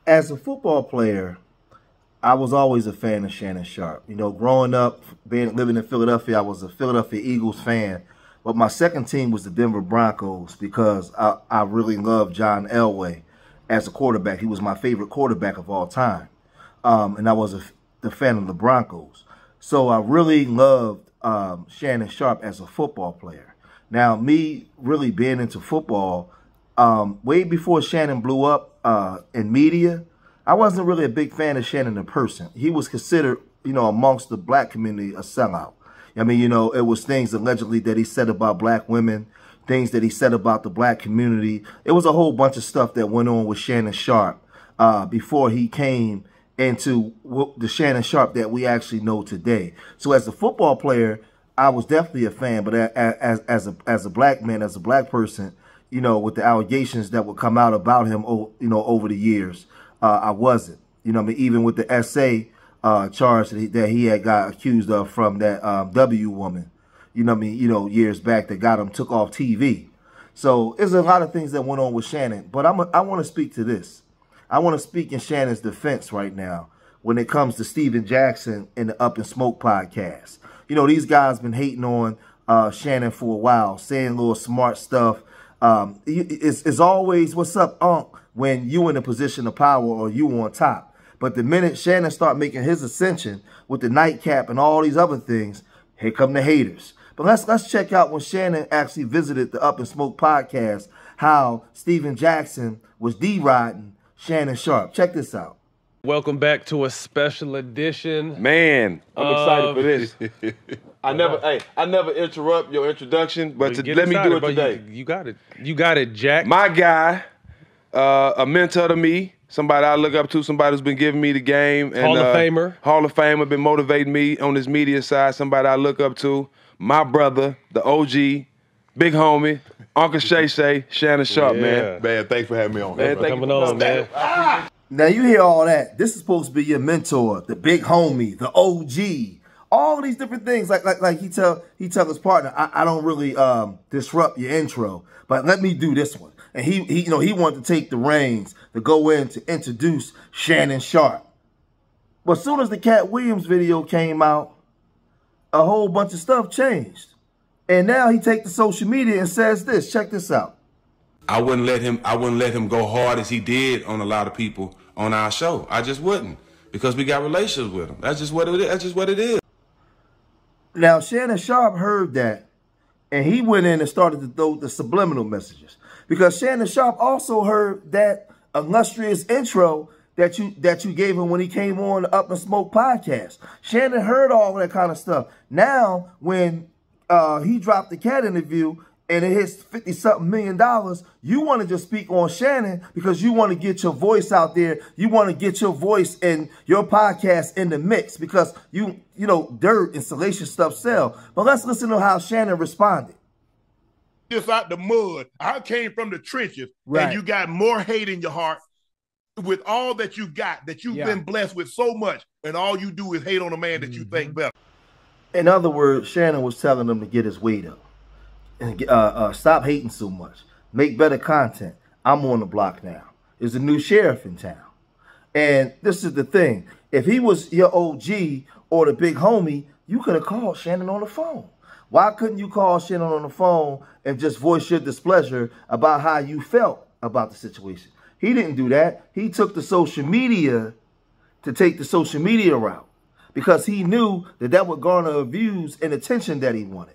As a football player, I was always a fan of Shannon Sharpe. You know, growing up, living in Philadelphia, I was a Philadelphia Eagles fan. But my second team was the Denver Broncos because I really loved John Elway as a quarterback. He was my favorite quarterback of all time. And I was the fan of the Broncos. So I really loved Shannon Sharpe as a football player. Now, me really being into football, way before Shannon blew up in media, I wasn't really a big fan of Shannon in person. He was considered, you know, amongst the black community, a sellout. I mean, you know, it was things allegedly that he said about black women, things that he said about the black community. It was a whole bunch of stuff that went on with Shannon Sharpe before he came into the Shannon Sharpe that we actually know today. So as a football player, I was definitely a fan, but as a black man, as a black person, you know, with the allegations that would come out about him, you know, over the years, I wasn't. You know, I mean, even with the essay charge that he had got accused of from that W woman, you know what I mean, you know, years back that got him took off TV. So there's a lot of things that went on with Shannon, but I want to speak to this. I want to speak in Shannon's defense right now when it comes to Steven Jackson and the Up in Smoke podcast. You know, these guys been hating on Shannon for a while, saying little smart stuff. It's always, what's up, Unc, when you in a position of power or you on top. But the minute Shannon start making his ascension with the nightcap and all these other things, here come the haters. But let's check out when Shannon actually visited the Up in Smoke podcast, how Steven Jackson was deriding Shannon Sharpe. Check this out. Welcome back to a special edition. Man, I'm excited for this. I never interrupt your introduction, but let me do it today. You got it. You got it, Jack. My guy, a mentor to me, somebody I look up to, somebody who's been giving me the game. And, Hall of Famer. Hall of Famer, been motivating me on this media side, somebody I look up to. My brother, the OG, big homie, Uncle Shay, Shannon Sharpe, man. Man, thanks for having me on. Man, Thanks for coming on, man. Now you hear all that. This is supposed to be your mentor, the big homie, the OG. All these different things, like he tell his partner, I don't really disrupt your intro, but let me do this one. And he wanted to take the reins to go in to introduce Shannon Sharpe. But as soon as the Cat Williams video came out, a whole bunch of stuff changed. And now he takes to social media and says this. Check this out. I wouldn't let him go hard as he did on a lot of people on our show. I just wouldn't, because we got relationships with him. That's just what it is. That's just what it is. Now, Shannon Sharpe heard that, and he went in and started to throw the subliminal messages. Because Shannon Sharpe also heard that illustrious intro that you gave him when he came on the Up in Smoke podcast. Shannon heard all that kind of stuff. Now, when he dropped the Cat interview and it hits $50-something million, you want to just speak on Shannon because you want to get your voice out there. You want to get your voice and your podcast in the mix because you know, dirt and salacious stuff sell. But let's listen to how Shannon responded. Just out the mud. I came from the trenches, right. And you got more hate in your heart with all that you got, that you've been blessed with so much, and all you do is hate on a man that you think better. In other words, Shannon was telling him to get his weight up and stop hating so much. Make better content. I'm on the block now. There's a new sheriff in town. And this is the thing. If he was your OG or the big homie, you could have called Shannon on the phone. Why couldn't you call Shannon on the phone and just voice your displeasure about how you felt about the situation? He didn't do that. He took the social media to take the social media route because he knew that would garner views and attention that he wanted.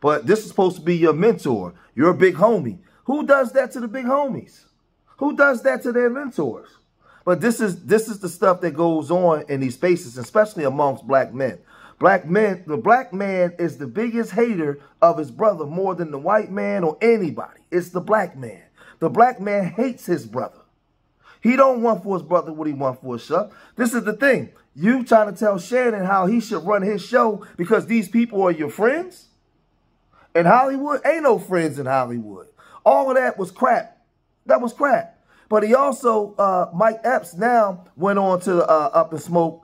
But this is supposed to be your mentor, your big homie. Who does that to the big homies? Who does that to their mentors? But this is the stuff that goes on in these spaces, especially amongst black men. The black man is the biggest hater of his brother more than the white man or anybody. It's the black man. The black man hates his brother. He don't want for his brother what he wants for his son. This is the thing. You trying to tell Shannon how he should run his show because these people are your friends? In Hollywood, ain't no friends in Hollywood. All of that was crap. That was crap. But he also, Mike Epps now went on to the Up in Smoke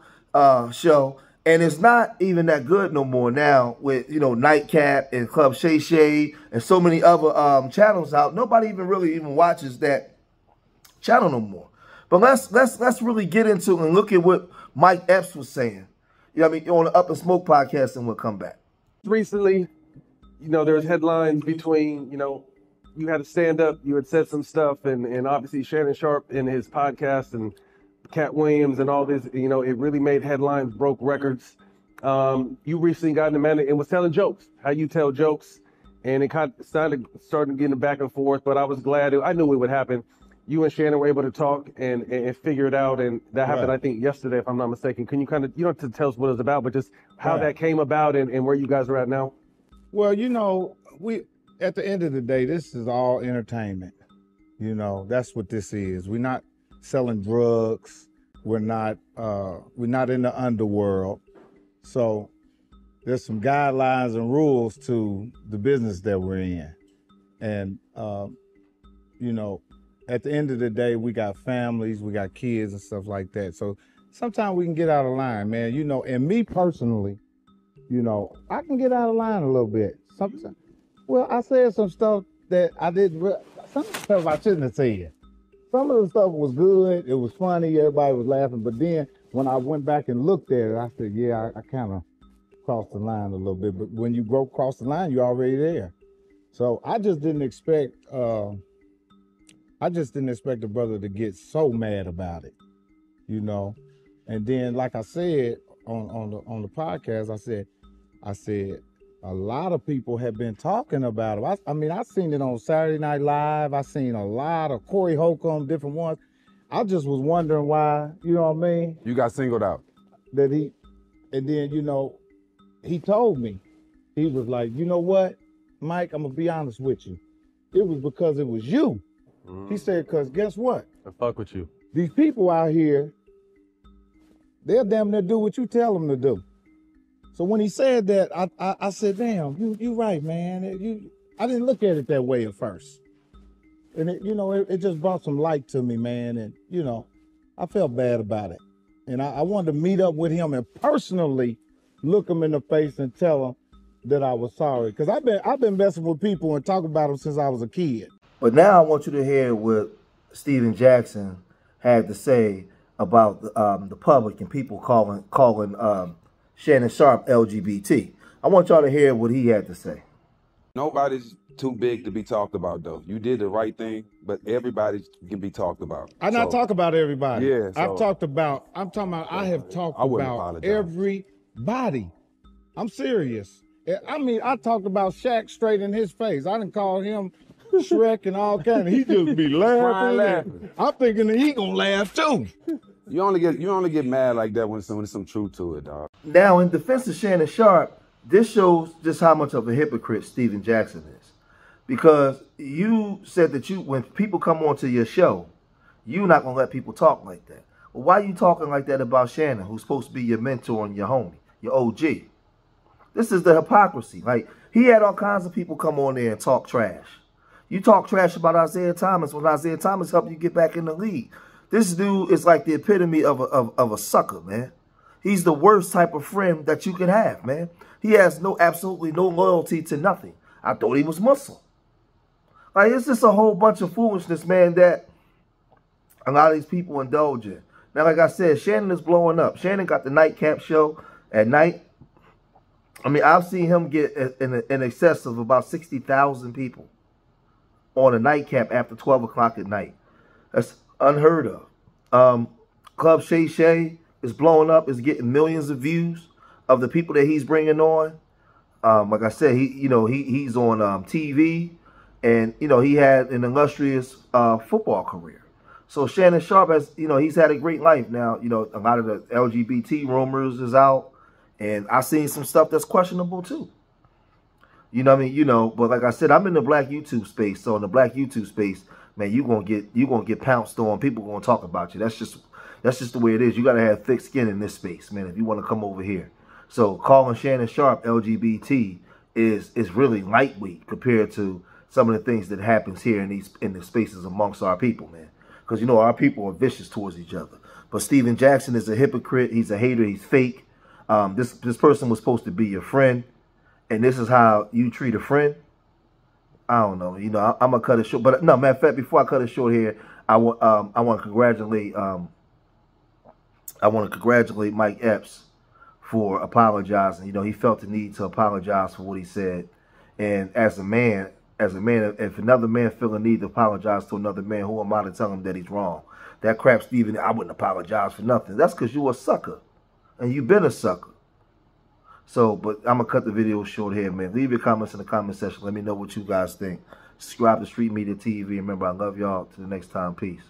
show. And it's not even that good no more now with, you know, Nightcap and Club Shay Shay and so many other channels out. Nobody even really watches that channel no more. But let's really get into and look at what Mike Epps was saying. You know what I mean? On the Up and Smoke podcast, and we'll come back. Recently, there was headlines between, you had to stand up, you had said some stuff, and obviously Shannon Sharpe in his podcast and Cat Williams and all this, it really made headlines, broke records. You recently got in the man and was telling jokes, how you tell jokes, and it kind of started getting back and forth, but I was glad, I knew it would happen. You and Shannon were able to talk and figure it out, and that happened, I think, yesterday, if I'm not mistaken. Can you you don't have to tell us what it was about, but just how that came about and where you guys are at now? Well, we at the end of the day, this is all entertainment. That's what this is. We're not selling drugs. We're not in the underworld. So there's some guidelines and rules to the business that we're in. And, at the end of the day, we got families, we got kids and stuff like that. So sometimes we can get out of line, man. And me personally, I can get out of line a little bit. Well, I said some stuff that I didn't, some stuff I shouldn't have said. Some of the stuff was good, it was funny, everybody was laughing, but then when I went back and looked at it, I said, yeah, I kind of crossed the line a little bit, but when you cross the line, you're already there. So I just didn't expect the brother to get so mad about it, And then, like I said on the podcast, I said a lot of people have been talking about it. I seen it on Saturday Night Live. I seen a lot of Corey Holcomb, different ones. I just was wondering why, you know what I mean? You got singled out. And then, he told me, he was like, you know what, Mike, I'm gonna be honest with you. It was because it was you. He said, because guess what? I fuck with you. These people out here, they'll damn near do what you tell them to do. So when he said that, I said, damn, you right, man. I didn't look at it that way at first. And it just brought some light to me, man. And, I felt bad about it. And I wanted to meet up with him and personally look him in the face and tell him that I was sorry. Because I've been messing with people and talking about them since I was a kid. But now I want you to hear what Steven Jackson had to say about the public and people calling Shannon Sharpe LGBT. I want y'all to hear what he had to say. Nobody's too big to be talked about, though. You did the right thing, but everybody can be talked about. I not talk about everybody. Yeah. I have talked about everybody. I'm serious. I talked about Shaq straight in his face. I didn't call him Shrek and all kind of, he just be laughing. I'm thinking that he gonna laugh too. You only get mad like that when there's some truth to it, dog. Now, in defense of Shannon Sharpe, this shows just how much of a hypocrite Steven Jackson is. Because you said that when people come onto your show, you're not going to let people talk like that. Well, why are you talking like that about Shannon, who's supposed to be your mentor and your homie, your OG? This is the hypocrisy. Like, he had all kinds of people come on there and talk trash. You talk trash about Isaiah Thomas when Isaiah Thomas helped you get back in the league. This dude is like the epitome of a sucker, man. He's the worst type of friend that you can have, man. He has absolutely no loyalty to nothing. I thought he was Muslim. Like, it's just a whole bunch of foolishness, man, that a lot of these people indulge in. Now, like I said, Shannon is blowing up. Shannon got the nightcap show at night. I mean, I've seen him get in excess of about 60,000 people on a nightcap after 12 o'clock at night. That's unheard of. Club Shay Shay is blowing up, is getting millions of views of the people that he's bringing on. Like I said, he's on TV, and he had an illustrious football career. So Shannon Sharpe has, he's had a great life. Now, a lot of the LGBT rumors is out, and I've seen some stuff that's questionable too. You know what I mean? But like I said, I'm in the black YouTube space. So in the black YouTube space, man, you're gonna get pounced on. People gonna talk about you. That's just the way it is. You gotta have thick skin in this space, man, if you want to come over here. So calling Shannon Sharpe LGBT is really lightweight compared to some of the things that happens here in the spaces amongst our people, man. Because our people are vicious towards each other. But Steven Jackson is a hypocrite. He's a hater. He's fake. This person was supposed to be your friend, and this is how you treat a friend. I don't know. I'm gonna cut it short. But no, matter of fact, before I cut it short here, I want to congratulate Mike Epps for apologizing. You know, he felt the need to apologize for what he said. And as a man, if another man feel a need to apologize to another man, who am I to tell him that he's wrong? That crap, Steven, I wouldn't apologize for nothing. That's because you're a sucker. And you've been a sucker. So, but I'm going to cut the video short here, man. Leave your comments in the comment section. Let me know what you guys think. Subscribe to Street Media TV. Remember, I love y'all. Till the next time. Peace.